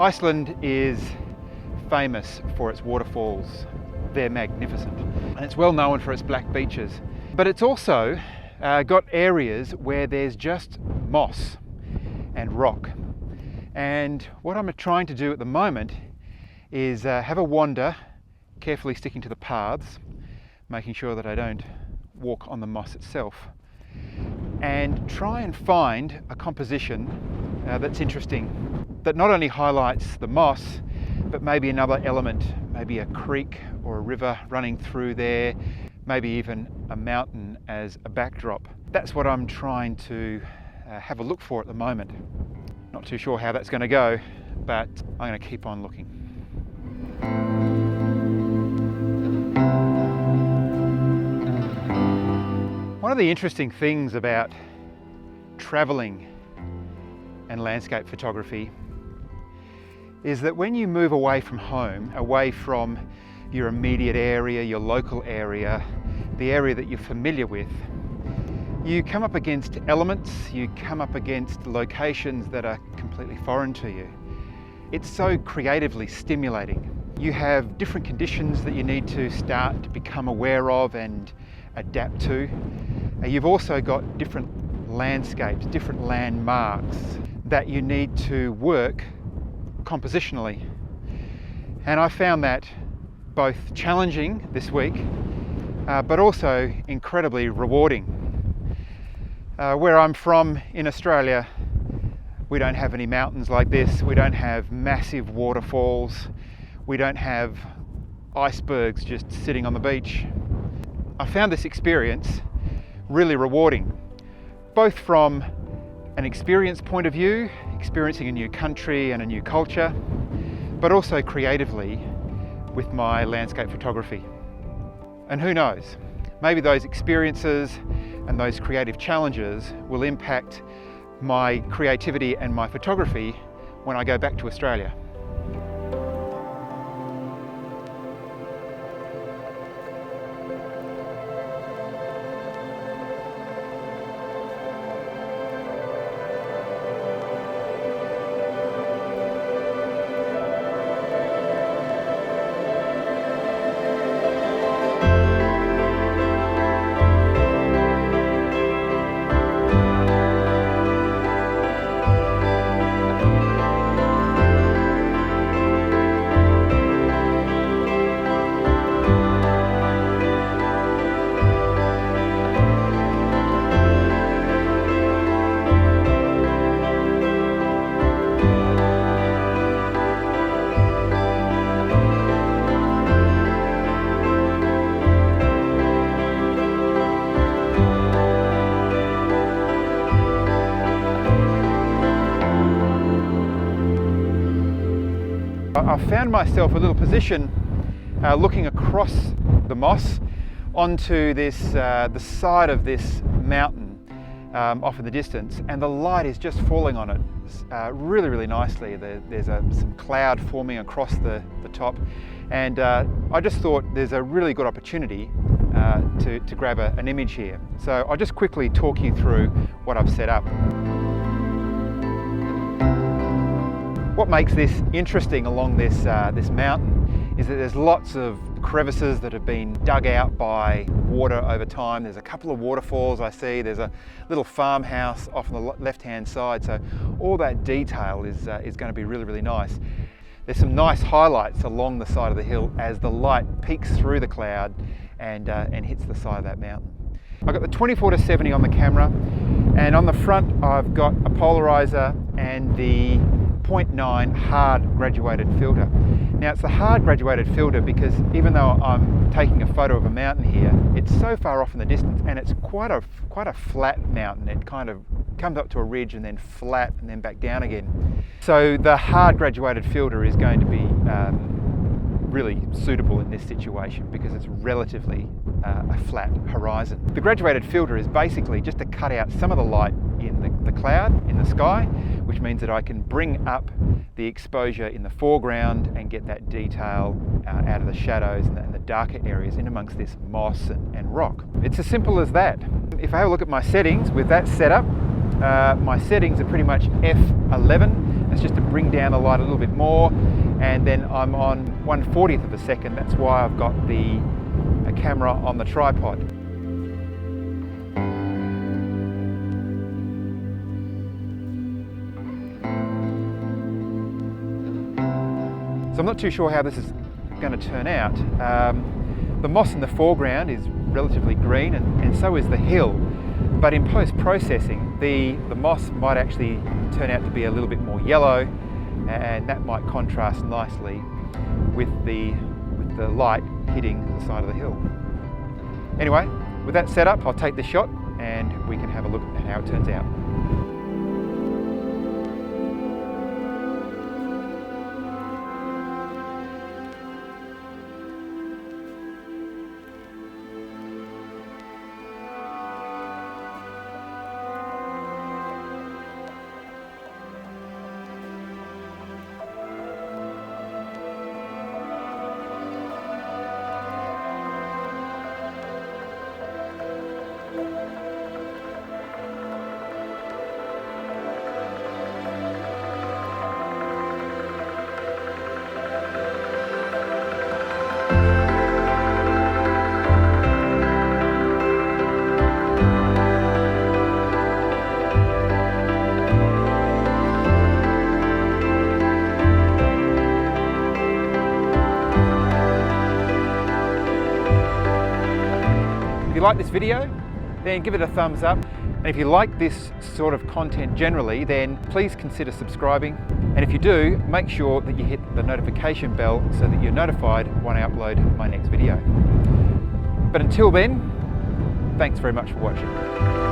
Iceland is famous for its waterfalls. They're magnificent. And it's well known for its black beaches. But it's also got areas where there's just moss and rock. And what I'm trying to do at the moment is have a wander, carefully sticking to the paths, making sure that I don't walk on the moss itself, and try and find a composition that's interesting, that not only highlights the moss, but maybe another element, maybe a creek or a river running through there, maybe even a mountain as a backdrop. That's what I'm trying to have a look for at the moment. Not too sure how that's going to go, but I'm going to keep on looking. One of the interesting things about traveling and landscape photography is that when you move away from home, away from your immediate area, your local area, the area that you're familiar with, you come up against elements, you come up against locations that are completely foreign to you. It's so creatively stimulating. You have different conditions that you need to start to become aware of and adapt to. You've also got different landscapes, different landmarks that you need to work compositionally. And I found that both challenging this week, but also incredibly rewarding. Where I'm from in Australia, we don't have any mountains like this. We don't have massive waterfalls. We don't have icebergs just sitting on the beach. I found this experience really rewarding, both from an experience point of view, experiencing a new country and a new culture, but also creatively with my landscape photography. And who knows, maybe those experiences and those creative challenges will impact my creativity and my photography when I go back to Australia. I found myself a little position looking across the moss onto this the side of this mountain off in the distance, and the light is just falling on it really nicely. There's some cloud forming across the top, and I just thought there's a really good opportunity to grab an image here. So I'll just quickly talk you through what I've set up. What makes this interesting along this mountain is that there's lots of crevices that have been dug out by water over time. There's a couple of waterfalls I see. There's a little farmhouse off on the left-hand side. So all that detail is going to be really nice. There's some nice highlights along the side of the hill as the light peeks through the cloud and hits the side of that mountain. I've got the 24-70 on the camera, and on the front I've got a polarizer and the 0.9 hard graduated filter. Now it's the hard graduated filter because even though I'm taking a photo of a mountain here, it's so far off in the distance, and it's quite a flat mountain. It kind of comes up to a ridge and then flat and then back down again. So the hard graduated filter is going to be really suitable in this situation because it's relatively a flat horizon. The graduated filter is basically just to cut out some of the light in the cloud, in the sky, which means that I can bring up the exposure in the foreground and get that detail out of the shadows and the darker areas in amongst this moss and rock. It's as simple as that. If I have a look at my settings with that set up, my settings are pretty much f11, It's just to bring down the light a little bit more, and then I'm on 1/40th of a second. That's why I've got a camera on the tripod. So I'm not too sure how this is going to turn out. The moss in the foreground is relatively green, and so is the hill. But in post-processing, the moss might actually turn out to be a little bit more yellow, and that might contrast nicely with the light hitting the side of the hill. Anyway, with that set up, I'll take the shot and we can have a look at how it turns out. If you like this video, then give it a thumbs up. And if you like this sort of content generally, then please consider subscribing. And if you do, make sure that you hit the notification bell so that you're notified when I upload my next video. But until then, thanks very much for watching.